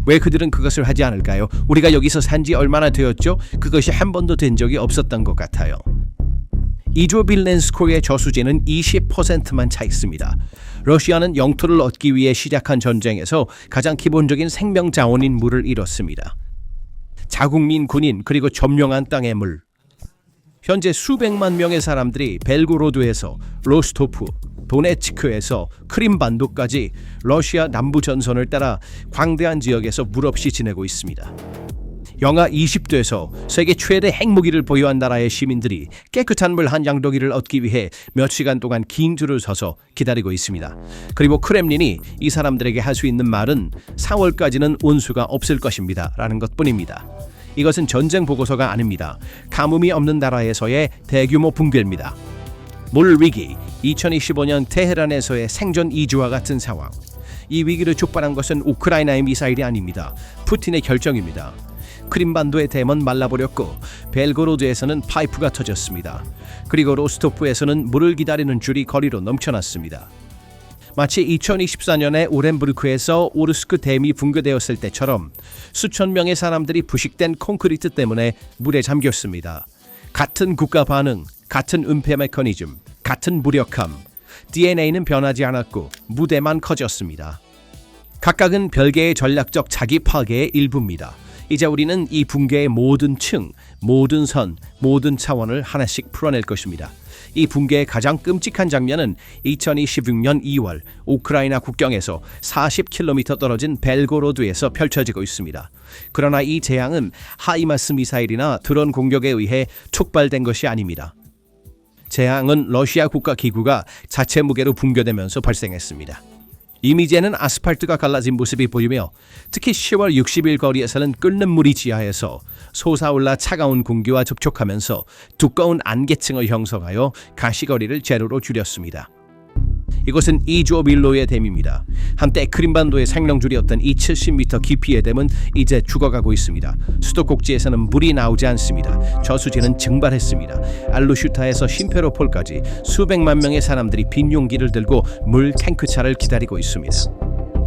왜 그들은 그것을 하지 않을까요? 우리가 여기서 산 지 얼마나 되었죠? 그것이 한 번도 된 적이 없었던 것 같아요. 이조빌렌스코의 저수지는 20%만 차 있습니다. 러시아는 영토를 얻기 위해 시작한 전쟁에서 가장 기본적인 생명 자원인 물을 잃었습니다. 자국민 군인 그리고 점령한 땅의 물. 현재 수백만 명의 사람들이 벨고로드에서 로스토프, 도네츠크에서 크림반도까지 러시아 남부 전선을 따라 광대한 지역에서 물 없이 지내고 있습니다. 영하 20도에서 세계 최대 핵무기를 보유한 나라의 시민들이 깨끗한 물 한 양동이를 얻기 위해 몇 시간 동안 긴 줄을 서서 기다리고 있습니다. 그리고 크렘린이 이 사람들에게 할 수 있는 말은 4월까지는 온수가 없을 것입니다 라는 것뿐입니다. 이것은 전쟁 보고서가 아닙니다. 가뭄이 없는 나라에서의 대규모 붕괴입니다. 물 위기, 2025년 테헤란에서의 생존 이주와 같은 상황. 이 위기를 촉발한 것은 우크라이나의 미사일이 아닙니다. 푸틴의 결정입니다. 크림반도의 댐은 말라버렸고 벨고로드에서는 파이프가 터졌습니다. 그리고 로스토프에서는 물을 기다리는 줄이 거리로 넘쳐났습니다. 마치 2024년에 오렌부르크에서 오르스크 댐이 붕괴되었을 때처럼 수천 명의 사람들이 부식된 콘크리트 때문에 물에 잠겼습니다. 같은 국가 반응, 같은 은폐 메커니즘, 같은 무력함. DNA는 변하지 않았고 무대만 커졌습니다. 각각은 별개의 전략적 자기 파괴의 일부입니다. 이제 우리는 이 붕괴의 모든 층, 모든 선, 모든 차원을 하나씩 풀어낼 것입니다. 이 붕괴의 가장 끔찍한 장면은 2026년 2월 우크라이나 국경에서 40km 떨어진 벨고로드에서 펼쳐지고 있습니다. 그러나 이 재앙은 하이마스 미사일이나 드론 공격에 의해 촉발된 것이 아닙니다. 재앙은 러시아 국가기구가 자체 무게로 붕괴되면서 발생했습니다. 이미지에는 아스팔트가 갈라진 모습이 보이며 특히 10월 60일 거리에서는 끓는 물이 지하에서 솟아올라 차가운 공기와 접촉하면서 두꺼운 안개층을 형성하여 가시거리를 제로로 줄였습니다. 이곳은 이조빌로의 댐입니다. 한때 크림반도의 생명줄이었던 이 70m 깊이의 댐은 이제 죽어가고 있습니다. 수도꼭지에서는 물이 나오지 않습니다. 저수지는 증발했습니다. 알루슈타에서 심페로폴까지 수백만 명의 사람들이 빈 용기를 들고 물 탱크차를 기다리고 있습니다.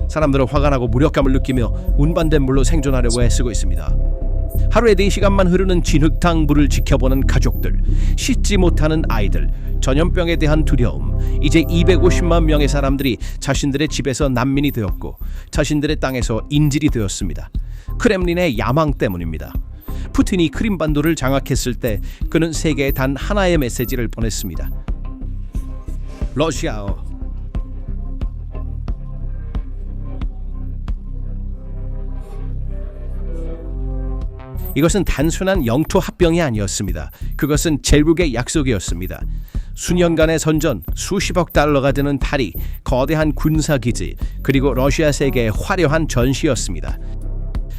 사람들은 화가 나고 무력감을 느끼며 운반된 물로 생존하려고 애쓰고 있습니다. 하루에 4시간만 흐르는 진흙탕 물을 지켜보는 가족들, 씻지 못하는 아이들, 전염병에 대한 두려움. 이제 250만 명의 사람들이 자신들의 집에서 난민이 되었고 자신들의 땅에서 인질이 되었습니다. 크렘린의 야망 때문입니다. 푸틴이 크림반도를 장악했을 때 그는 세계에 단 하나의 메시지를 보냈습니다. 러시아어. 이것은 단순한 영토 합병이 아니었습니다. 그것은 제국의 약속이었습니다. 수년간의 선전, 수십억 달러가 드는 탈의, 거대한 군사기지, 그리고 러시아 세계의 화려한 전시였습니다.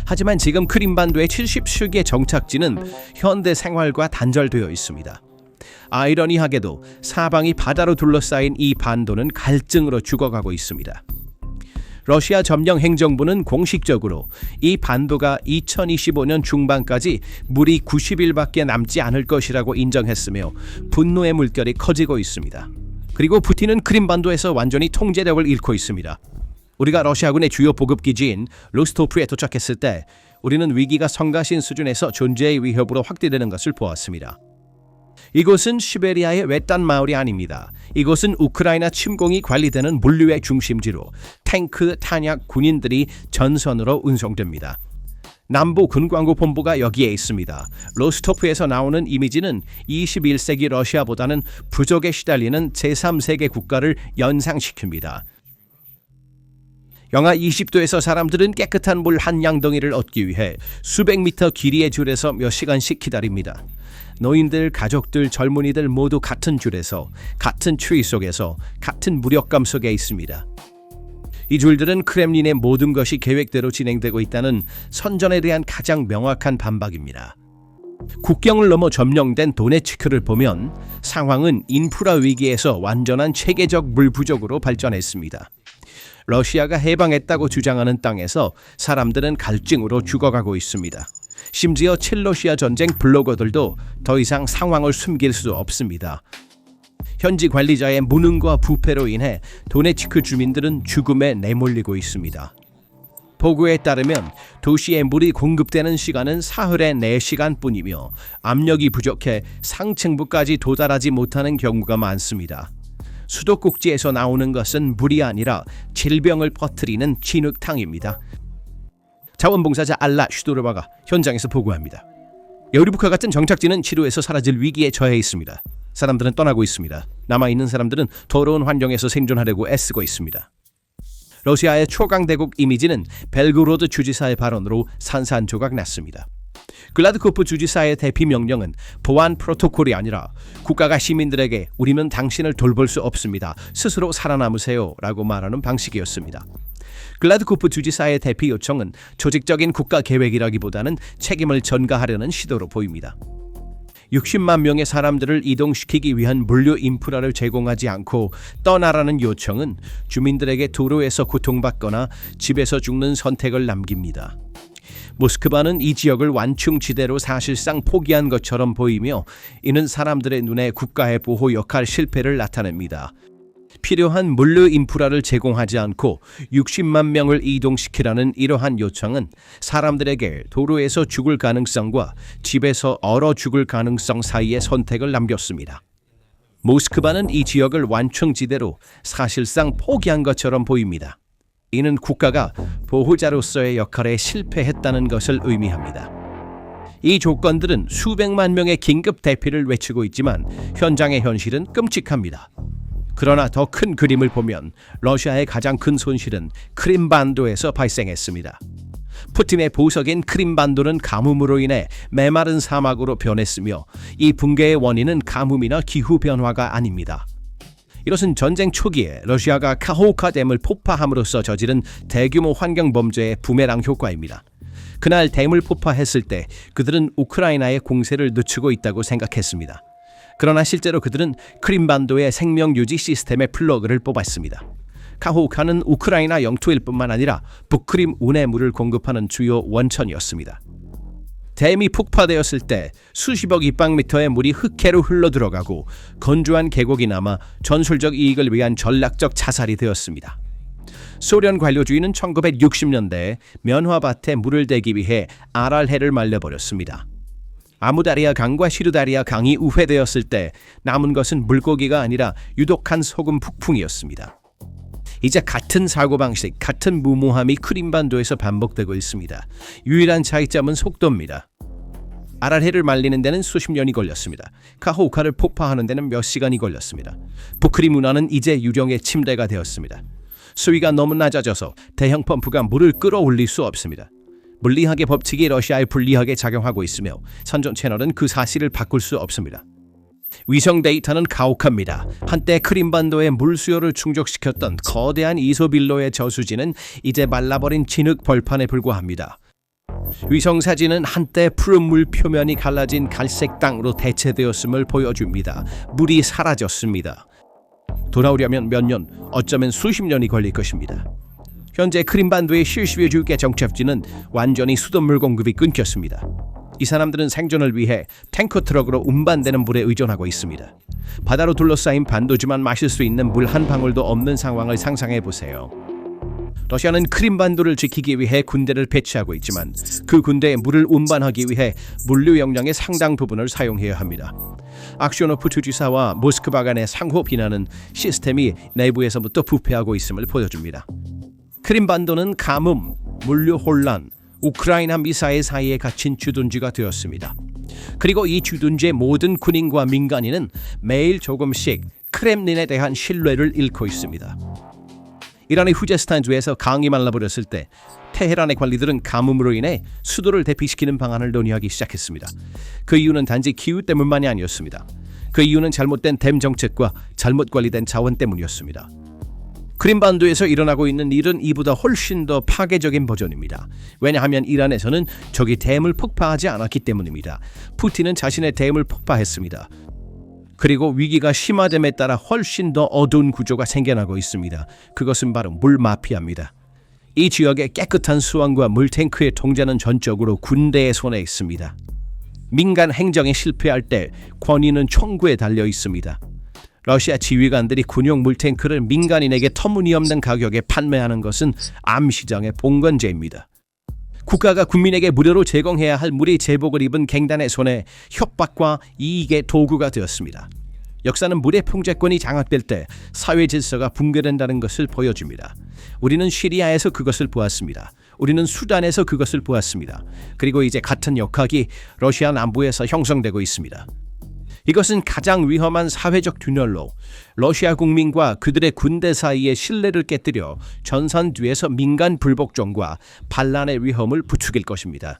하지만 지금 크림반도의 70수기의 정착지는 현대 생활과 단절되어 있습니다. 아이러니하게도 사방이 바다로 둘러싸인 이 반도는 갈증으로 죽어가고 있습니다. 러시아 점령 행정부는 공식적으로 이 반도가 2025년 중반까지 물이 90일밖에 남지 않을 것이라고 인정했으며 분노의 물결이 커지고 있습니다. 그리고 푸틴은 크림반도에서 완전히 통제력을 잃고 있습니다. 우리가 러시아군의 주요 보급기지인 로스토프에 도착했을 때 우리는 위기가 성가신 수준에서 존재의 위협으로 확대되는 것을 보았습니다. 이곳은 시베리아의 외딴 마을이 아닙니다. 이곳은 우크라이나 침공이 관리되는 물류의 중심지로 탱크, 탄약, 군인들이 전선으로 운송됩니다. 남부 군광구본부가 여기에 있습니다. 로스토프에서 나오는 이미지는 21세기 러시아보다는 부족에 시달리는 제3세계 국가를 연상시킵니다. 영하 20도에서 사람들은 깨끗한 물 한 양동이를 얻기 위해 수백 미터 길이의 줄에서 몇 시간씩 기다립니다. 노인들, 가족들, 젊은이들 모두 같은 줄에서, 같은 추위 속에서, 같은 무력감 속에 있습니다. 이 줄들은 크렘린의 모든 것이 계획대로 진행되고 있다는 선전에 대한 가장 명확한 반박입니다. 국경을 넘어 점령된 도네츠크를 보면 상황은 인프라 위기에서 완전한 체계적 물 부족으로 발전했습니다. 러시아가 해방했다고 주장하는 땅에서 사람들은 갈증으로 죽어가고 있습니다. 심지어 칠러시아 전쟁 블로거들도 더 이상 상황을 숨길 수 없습니다. 현지 관리자의 무능과 부패로 인해 도네츠크 주민들은 죽음에 내몰리고 있습니다. 보고에 따르면 도시에 물이 공급되는 시간은 사흘에 4시간뿐이며 압력이 부족해 상층부까지 도달하지 못하는 경우가 많습니다. 수도꼭지에서 나오는 것은 물이 아니라 질병을 퍼뜨리는 진흙탕입니다. 자원봉사자 알라 슈도르바가 현장에서 보고합니다. 여우리부카 같은 정착지는 치료에서 사라질 위기에 처해 있습니다. 사람들은 떠나고 있습니다. 남아있는 사람들은 더러운 환경에서 생존하려고 애쓰고 있습니다. 러시아의 초강대국 이미지는 벨그로드 주지사의 발언으로 산산조각 났습니다. 글라드코프 주지사의 대피 명령은 보안 프로토콜이 아니라 국가가 시민들에게 우리는 당신을 돌볼 수 없습니다. 스스로 살아남으세요 라고 말하는 방식이었습니다. 글라드코프 주지사의 대피 요청은 조직적인 국가 계획이라기보다는 책임을 전가하려는 시도로 보입니다. 60만 명의 사람들을 이동시키기 위한 물류 인프라를 제공하지 않고 떠나라는 요청은 주민들에게 도로에서 고통받거나 집에서 죽는 선택을 남깁니다. 모스크바는 이 지역을 완충지대로 사실상 포기한 것처럼 보이며 이는 사람들의 눈에 국가의 보호 역할 실패를 나타냅니다. 필요한 물류 인프라를 제공하지 않고 60만 명을 이동시키라는 이러한 요청은 사람들에게 도로에서 죽을 가능성과 집에서 얼어 죽을 가능성 사이의 선택을 남겼습니다. 모스크바는 이 지역을 완충지대로 사실상 포기한 것처럼 보입니다. 이는 국가가 보호자로서의 역할에 실패했다는 것을 의미합니다. 이 조건들은 수백만 명의 긴급 대피를 외치고 있지만 현장의 현실은 끔찍합니다. 그러나 더 큰 그림을 보면 러시아의 가장 큰 손실은 크림반도에서 발생했습니다. 푸틴의 보석인 크림반도는 가뭄으로 인해 메마른 사막으로 변했으며 이 붕괴의 원인은 가뭄이나 기후변화가 아닙니다. 이것은 전쟁 초기에 러시아가 카호카 댐을 폭파함으로써 저지른 대규모 환경범죄의 부메랑 효과입니다. 그날 댐을 폭파했을 때 그들은 우크라이나의 공세를 늦추고 있다고 생각했습니다. 그러나 실제로 그들은 크림반도의 생명유지 시스템의 플러그를 뽑았습니다. 카호카는 우크라이나 영토일 뿐만 아니라 북크림 운해 물을 공급하는 주요 원천이었습니다. 댐이 폭파되었을 때 수십억 입방미터의 물이 흑해로 흘러들어가고 건조한 계곡이 남아 전술적 이익을 위한 전략적 자살이 되었습니다. 소련 관료주의는 1960년대에 면화밭에 물을 대기 위해 아랄해를 말려버렸습니다. 아무다리아 강과 시르다리아 강이 우회되었을 때 남은 것은 물고기가 아니라 유독한 소금 폭풍이었습니다. 이제 같은 사고방식, 같은 무모함이 크림반도에서 반복되고 있습니다. 유일한 차이점은 속도입니다. 아랄해를 말리는 데는 수십 년이 걸렸습니다. 카호카를 폭파하는 데는 몇 시간이 걸렸습니다. 북크림 문화는 이제 유령의 침대가 되었습니다. 수위가 너무 낮아져서 대형 펌프가 물을 끌어올릴 수 없습니다. 물리학의 법칙이 러시아에 불리하게 작용하고 있으며 선전 채널은 그 사실을 바꿀 수 없습니다. 위성 데이터는 가혹합니다. 한때 크림반도의 물 수요를 충족시켰던 거대한 이소빌로의 저수지는 이제 말라버린 진흙 벌판에 불과합니다. 위성 사진은 한때 푸른 물 표면이 갈라진 갈색 땅으로 대체되었음을 보여줍니다. 물이 사라졌습니다. 돌아오려면 몇 년, 어쩌면 수십 년이 걸릴 것입니다. 현재 크림반도의 실시위주의 정착지는 완전히 수돗물 공급이 끊겼습니다. 이 사람들은 생존을 위해 탱커 트럭으로 운반되는 물에 의존하고 있습니다. 바다로 둘러싸인 반도지만 마실 수 있는 물 한 방울도 없는 상황을 상상해 보세요. 러시아는 크림반도를 지키기 위해 군대를 배치하고 있지만 그 군대에 물을 운반하기 위해 물류 역량의 상당 부분을 사용해야 합니다. 악시오노프 주지사와 모스크바 간의 상호 비난은 시스템이 내부에서부터 부패하고 있음을 보여줍니다. 크림반도는 가뭄, 물류 혼란, 우크라이나 미사일 사이에 갇힌 주둔지가 되었습니다. 그리고 이 주둔지의 모든 군인과 민간인은 매일 조금씩 크렘린에 대한 신뢰를 잃고 있습니다. 이란의 후제스탄주에서 강이 말라버렸을 때 테헤란의 관리들은 가뭄으로 인해 수도를 대피시키는 방안을 논의하기 시작했습니다. 그 이유는 단지 기후 때문만이 아니었습니다. 그 이유는 잘못된 댐 정책과 잘못 관리된 자원 때문이었습니다. 크림반도에서 일어나고 있는 일은 이보다 훨씬 더 파괴적인 버전입니다. 왜냐하면 이란에서는 적이 댐을 폭파하지 않았기 때문입니다. 푸틴은 자신의 댐을 폭파했습니다. 그리고 위기가 심화됨에 따라 훨씬 더 어두운 구조가 생겨나고 있습니다. 그것은 바로 물 마피아입니다. 이 지역의 깨끗한 수원과 물탱크의 통제는 전적으로 군대의 손에 있습니다. 민간 행정에 실패할 때 권위는 총구에 달려 있습니다. 러시아 지휘관들이 군용 물탱크를 민간인에게 터무니없는 가격에 판매하는 것은 암시장의 봉건제입니다. 국가가 국민에게 무료로 제공해야 할 물이 제복을 입은 갱단의 손에 협박과 이익의 도구가 되었습니다. 역사는 물의 통제권이 장악될 때 사회 질서가 붕괴된다는 것을 보여줍니다. 우리는 시리아에서 그것을 보았습니다. 우리는 수단에서 그것을 보았습니다. 그리고 이제 같은 역학이 러시아 남부에서 형성되고 있습니다. 이것은 가장 위험한 사회적 균열로 러시아 국민과 그들의 군대 사이의 신뢰를 깨뜨려 전선 뒤에서 민간 불복종과 반란의 위험을 부추길 것입니다.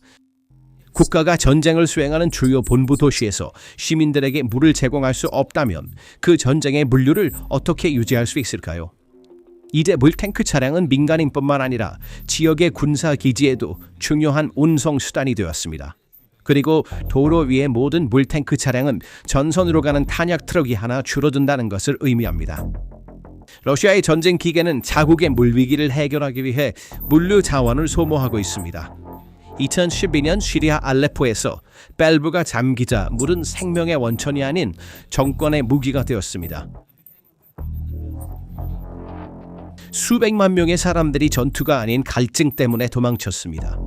국가가 전쟁을 수행하는 주요 본부 도시에서 시민들에게 물을 제공할 수 없다면 그 전쟁의 물류를 어떻게 유지할 수 있을까요? 이제 물탱크 차량은 민간인뿐만 아니라 지역의 군사기지에도 중요한 운송 수단이 되었습니다. 그리고 도로 위의 모든 물탱크 차량은 전선으로 가는 탄약 트럭이 하나 줄어든다는 것을 의미합니다. 러시아의 전쟁 기계는 자국의 물위기를 해결하기 위해 물류 자원을 소모하고 있습니다. 2012년 시리아 알레포에서 밸브가 잠기자 물은 생명의 원천이 아닌 정권의 무기가 되었습니다. 수백만 명의 사람들이 전투가 아닌 갈증 때문에 도망쳤습니다.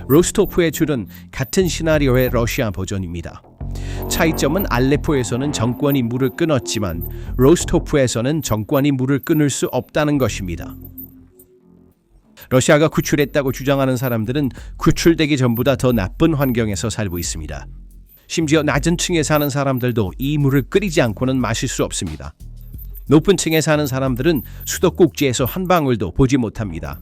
로스토프의 줄은 같은 시나리오의 러시아 버전입니다. 차이점은 알레포에서는 정권이 물을 끊었지만 로스토프에서는 정권이 물을 끊을 수 없다는 것입니다. 러시아가 구출했다고 주장하는 사람들은 구출되기 전보다 더 나쁜 환경에서 살고 있습니다. 심지어 낮은 층에 사는 사람들도 이 물을 끓이지 않고는 마실 수 없습니다. 높은 층에 사는 사람들은 수도꼭지에서 한 방울도 보지 못합니다.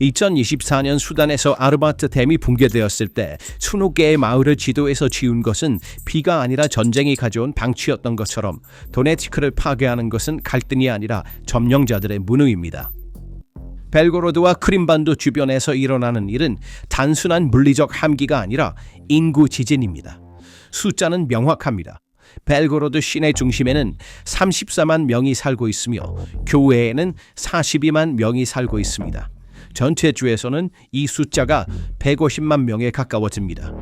2024년 수단에서 아르바트 댐이 붕괴되었을 때 20개의 마을을 지도에서 지운 것은 비가 아니라 전쟁이 가져온 방치였던 것처럼 도네츠크를 파괴하는 것은 갈등이 아니라 점령자들의 문의입니다. 벨고로드와 크림반도 주변에서 일어나는 일은 단순한 물리적 함기가 아니라 인구 지진입니다. 숫자는 명확합니다. 벨고로드 시내 중심에는 34만 명이 살고 있으며 교외에는 42만 명이 살고 있습니다. 전체 주에서는 이 숫자가 150만 명에 가까워집니다.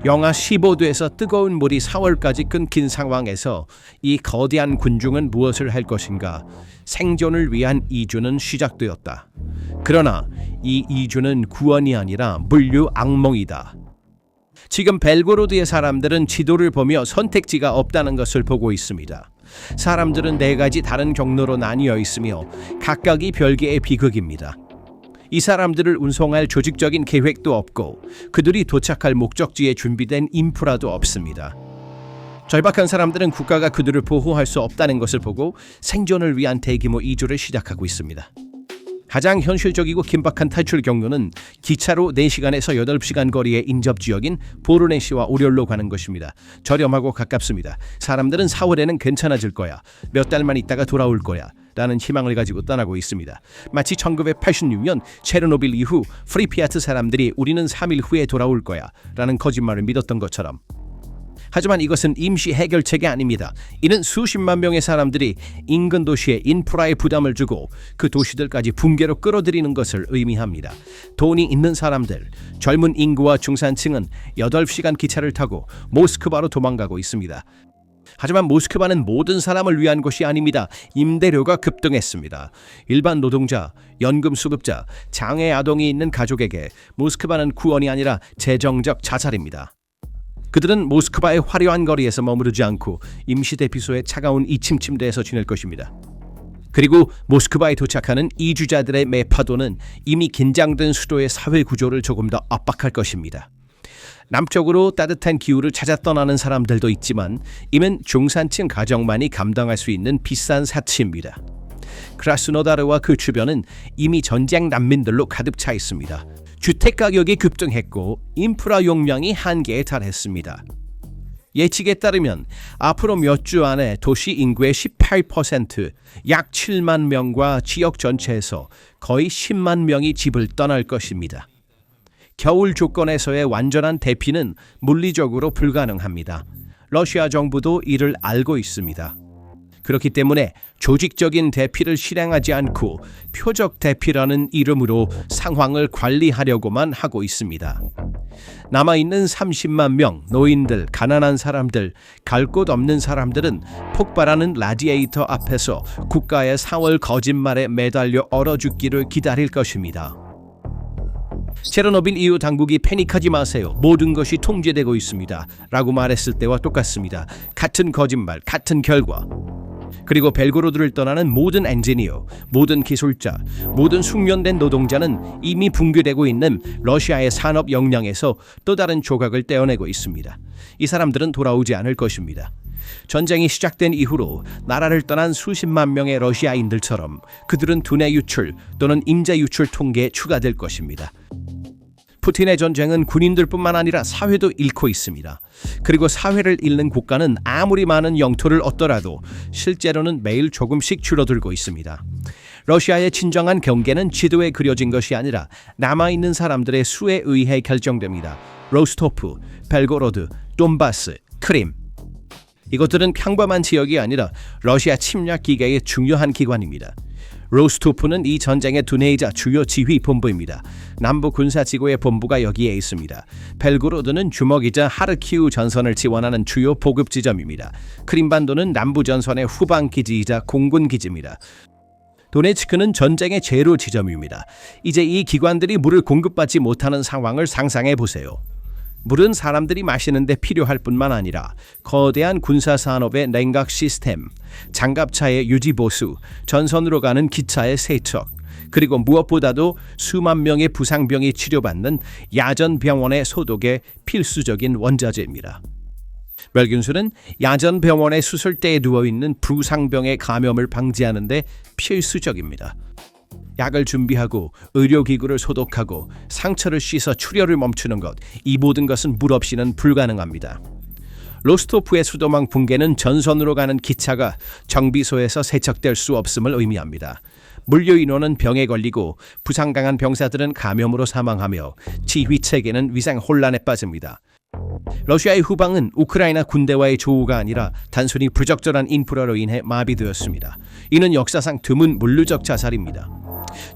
영하 15도에서 뜨거운 물이 4월까지 끊긴 상황에서 이 거대한 군중은 무엇을 할 것인가? 생존을 위한 이주는 시작되었다. 그러나 이 이주는 구원이 아니라 물류 악몽이다. 지금 벨고로드의 사람들은 지도를 보며 선택지가 없다는 것을 보고 있습니다. 사람들은 4가지 다른 경로로 나뉘어 있으며 각각이 별개의 비극입니다. 이 사람들을 운송할 조직적인 계획도 없고 그들이 도착할 목적지에 준비된 인프라도 없습니다. 절박한 사람들은 국가가 그들을 보호할 수 없다는 것을 보고 생존을 위한 대규모 이주를 시작하고 있습니다. 가장 현실적이고 긴박한 탈출 경로는 기차로 4시간에서 8시간 거리의 인접지역인 보르네시와 오렬로 가는 것입니다. 저렴하고 가깝습니다. 사람들은 4월에는 괜찮아질 거야. 몇 달만 있다가 돌아올 거야. 라는 희망을 가지고 떠나고 있습니다. 마치 1986년 체르노빌 이후 프리피아트 사람들이 우리는 3일 후에 돌아올 거야. 라는 거짓말을 믿었던 것처럼. 하지만 이것은 임시 해결책이 아닙니다. 이는 수십만 명의 사람들이 인근 도시에 인프라에 부담을 주고 그 도시들까지 붕괴로 끌어들이는 것을 의미합니다. 돈이 있는 사람들, 젊은 인구와 중산층은 8시간 기차를 타고 모스크바로 도망가고 있습니다. 하지만 모스크바는 모든 사람을 위한 곳이 아닙니다. 임대료가 급등했습니다. 일반 노동자, 연금 수급자, 장애 아동이 있는 가족에게 모스크바는 구원이 아니라 재정적 자살입니다. 그들은 모스크바의 화려한 거리에서 머무르지 않고 임시대피소의 차가운 2층 침대에서 지낼 것입니다. 그리고 모스크바에 도착하는 이주자들의 매파도는 이미 긴장된 수도의 사회 구조를 조금 더 압박할 것입니다. 남쪽으로 따뜻한 기후를 찾아 떠나는 사람들도 있지만 이는 중산층 가정만이 감당할 수 있는 비싼 사치입니다. 크라스노다르와 그 주변은 이미 전쟁 난민들로 가득 차 있습니다. 주택 가격이 급등했고 인프라 용량이 한계에 달했습니다. 예측에 따르면 앞으로 몇 주 안에 도시 인구의 18%, 약 7만 명과 지역 전체에서 거의 10만 명이 집을 떠날 것입니다. 겨울 조건에서의 완전한 대피는 물리적으로 불가능합니다. 러시아 정부도 이를 알고 있습니다. 그렇기 때문에 조직적인 대피를 실행하지 않고 표적 대피라는 이름으로 상황을 관리하려고만 하고 있습니다. 남아있는 30만 명, 노인들, 가난한 사람들, 갈 곳 없는 사람들은 폭발하는 라디에이터 앞에서 국가의 4월 거짓말에 매달려 얼어 죽기를 기다릴 것입니다. 체르노빌 이후 당국이 패닉하지 마세요. 모든 것이 통제되고 있습니다. 라고 말했을 때와 똑같습니다. 같은 거짓말, 같은 결과. 그리고 벨고로드를 떠나는 모든 엔지니어, 모든 기술자, 모든 숙련된 노동자는 이미 붕괴되고 있는 러시아의 산업 역량에서 또 다른 조각을 떼어내고 있습니다. 이 사람들은 돌아오지 않을 것입니다. 전쟁이 시작된 이후로 나라를 떠난 수십만 명의 러시아인들처럼 그들은 두뇌 유출 또는 인재 유출 통계에 추가될 것입니다. 푸틴의 전쟁은 군인들뿐만 아니라 사회도 잃고 있습니다. 그리고 사회를 잃는 국가는 아무리 많은 영토를 얻더라도 실제로는 매일 조금씩 줄어들고 있습니다. 러시아의 진정한 경계는 지도에 그려진 것이 아니라 남아있는 사람들의 수에 의해 결정됩니다. 로스토프, 벨고로드, 돈바스, 크림. 이것들은 평범한 지역이 아니라 러시아 침략 기계의 중요한 기관입니다. 로스토프는 이 전쟁의 두뇌이자 주요 지휘 본부입니다. 남부 군사지구의 본부가 여기에 있습니다. 벨고로드는 주먹이자 하르키우 전선을 지원하는 주요 보급 지점입니다. 크림반도는 남부 전선의 후방 기지이자 공군 기지입니다. 도네츠크는 전쟁의 제로 지점입니다. 이제 이 기관들이 물을 공급받지 못하는 상황을 상상해 보세요. 물은 사람들이 마시는데 필요할 뿐만 아니라 거대한 군사산업의 냉각 시스템, 장갑차의 유지보수, 전선으로 가는 기차의 세척, 그리고 무엇보다도 수만 명의 부상병이 치료받는 야전병원의 소독에 필수적인 원자재입니다. 멸균술은 야전병원의 수술대에 누워있는 부상병의 감염을 방지하는 데 필수적입니다. 약을 준비하고 의료기구를 소독하고 상처를 씻어 출혈을 멈추는 것, 이 모든 것은 물 없이는 불가능합니다. 로스토프의 수도망 붕괴는 전선으로 가는 기차가 정비소에서 세척될 수 없음을 의미합니다. 물류 인원은 병에 걸리고 부상 강한 병사들은 감염으로 사망하며 지휘체계는 위상 혼란에 빠집니다. 러시아의 후방은 우크라이나 군대와의 조우가 아니라 단순히 불적절한 인프라로 인해 마비되었습니다. 이는 역사상 드문 물류적 자살입니다.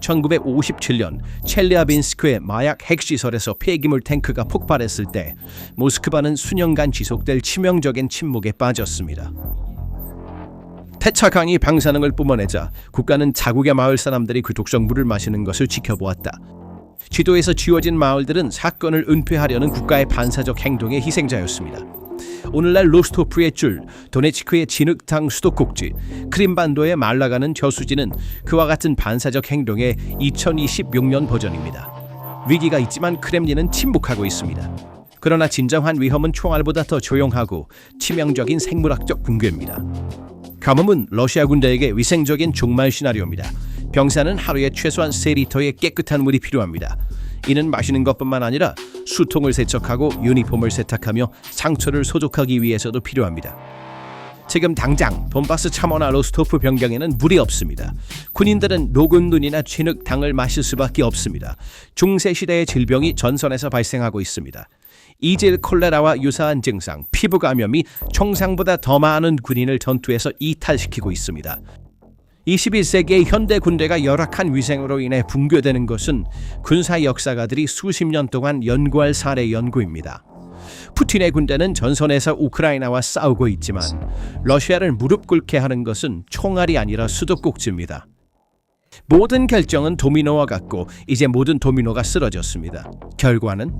1957년 첼리아빈스크의 마약 핵시설에서 폐기물 탱크가 폭발했을 때 모스크바는 수년간 지속될 치명적인 침묵에 빠졌습니다. 태차강이 방사능을 뿜어내자 국가는 자국의 마을 사람들이 그 독성 물을 마시는 것을 지켜보았다. 지도에서 지워진 마을들은 사건을 은폐하려는 국가의 반사적 행동의 희생자였습니다. 오늘날 로스토프의 줄, 도네츠크의 진흙탕 수도꼭지, 크림반도의 말라가는 저수지는 그와 같은 반사적 행동의 2026년 버전입니다. 위기가 있지만 크렘린은 침묵하고 있습니다. 그러나 진정한 위험은 총알보다 더 조용하고 치명적인 생물학적 붕괴입니다. 가뭄은 러시아 군대에게 위생적인 종말 시나리오입니다. 병사는 하루에 최소한 3리터의 깨끗한 물이 필요합니다. 이는 마시는 것뿐만 아니라 수통을 세척하고 유니폼을 세탁하며 상처를 소독하기 위해서도 필요합니다. 지금 당장 돈바스 참호나 로스토프 변경에는 물이 없습니다. 군인들은 녹은 눈이나 진흙탕을 마실 수밖에 없습니다. 중세시대의 질병이 전선에서 발생하고 있습니다. 이질 콜레라와 유사한 증상, 피부 감염이 총상보다 더 많은 군인을 전투에서 이탈시키고 있습니다. 21세기의 현대 군대가 열악한 위생으로 인해 붕괴되는 것은 군사 역사가들이 수십 년 동안 연구할 사례 연구입니다. 푸틴의 군대는 전선에서 우크라이나와 싸우고 있지만 러시아를 무릎 꿇게 하는 것은 총알이 아니라 수도꼭지입니다. 모든 결정은 도미노와 같고 이제 모든 도미노가 쓰러졌습니다. 결과는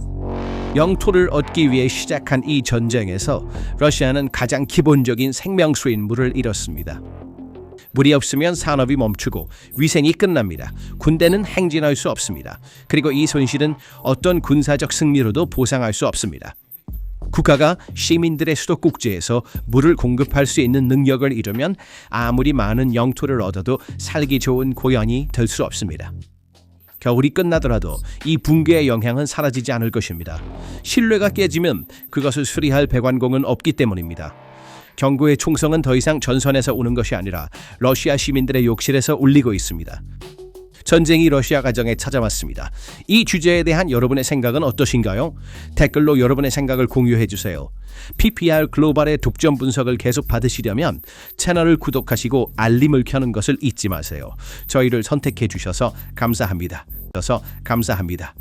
영토를 얻기 위해 시작한 이 전쟁에서 러시아는 가장 기본적인 생명수인 물을 잃었습니다. 물이 없으면 산업이 멈추고 위생이 끝납니다. 군대는 행진할 수 없습니다. 그리고 이 손실은 어떤 군사적 승리로도 보상할 수 없습니다. 국가가 시민들의 수도꼭지에서 물을 공급할 수 있는 능력을 잃으면 아무리 많은 영토를 얻어도 살기 좋은 고연이 될 수 없습니다. 겨울이 끝나더라도 이 붕괴의 영향은 사라지지 않을 것입니다. 신뢰가 깨지면 그것을 수리할 배관공은 없기 때문입니다. 경고의 총성은 더 이상 전선에서 오는 것이 아니라 러시아 시민들의 욕실에서 울리고 있습니다. 전쟁이 러시아 가정에 찾아왔습니다. 이 주제에 대한 여러분의 생각은 어떠신가요? 댓글로 여러분의 생각을 공유해 주세요. PPR 글로벌의 독점 분석을 계속 받으시려면 채널을 구독하시고 알림을 켜는 것을 잊지 마세요. 저희를 선택해 주셔서 감사합니다. 감사합니다.